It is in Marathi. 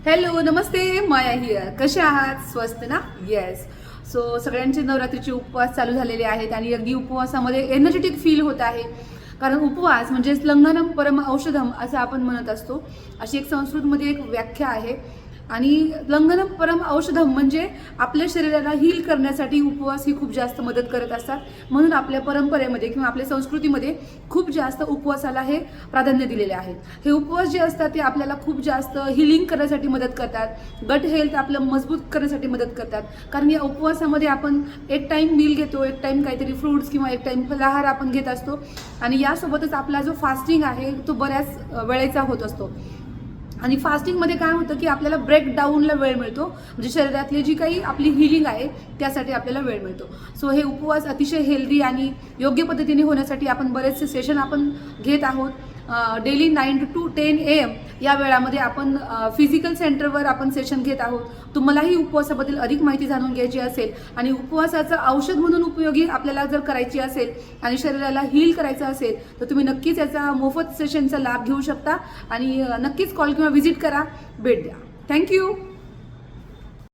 Hello Namaste, Maya here. कसे आहात? स्वस्त ना? येस. सो सगळ्यांचे नवरात्रीचे उपवास चालू झालेले आहेत आणि अगदी उपवासामध्ये एनर्जेटिक फील होत आहे. कारण उपवास म्हणजेच लंघनम परम औषधम असं आपण म्हणत असतो. अशी एक संस्कृतमध्ये एक व्याख्या आहे. आणि लंघनम परम औषधम म्हणजे आपल्या शरीराला हील करण्यासाठी उपवास ही खूप जास्त मदत करत असतात. म्हणून आपल्या परंपरेमध्ये किंवा आपल्या संस्कृतीमध्ये खूप जास्त उपवासाला हे प्राधान्य दिलेले आहे. हे उपवास जे असतात ते आपल्याला खूप जास्त हिलिंग करण्यासाठी मदत करतात. गट हेल्थ आपलं मजबूत करण्यासाठी मदत करतात. कारण या उपवासामध्ये आपण एक टाइम मील घेतो, एक टाइम काहीतरी फ्रूट्स किंवा एक टाइम फलाहार आपण घेत असतो. आणि यासोबतच आपला जो फास्टिंग आहे तो बऱ्याच वेळेचा होत असतो. आणि फास्टिंगमध्ये काय होतं की आपल्याला ब्रेकडाऊनला वेळ मिळतो, म्हणजे शरीरातली जी काही आपली हिलिंग आहे त्यासाठी आपल्याला वेळ मिळतो. सो हे उपवास अतिशय हेल्दी आणि योग्य पद्धतीने होण्यासाठी आपण बरेचसे सेशन आपण घेत आहोत. डेली 9 to 10 AM या वेळामध्ये आपण फिजिकल सेंटरवर आपण सेशन घेत आहोत. तुम्हालाही उपवासाबद्दल अधिक माहिती जाणून घ्यायची असेल आणि उपवासाचं औषध म्हणून उपयोगी आपल्याला जर करायची असेल आणि शरीराला हील करायचं असेल तर तुम्ही नक्कीच याचा मोफत सेशनचा लाभ घेऊ शकता. आणि नक्कीच कॉल किंवा व्हिजिट करा, भेट द्या. थँक्यू.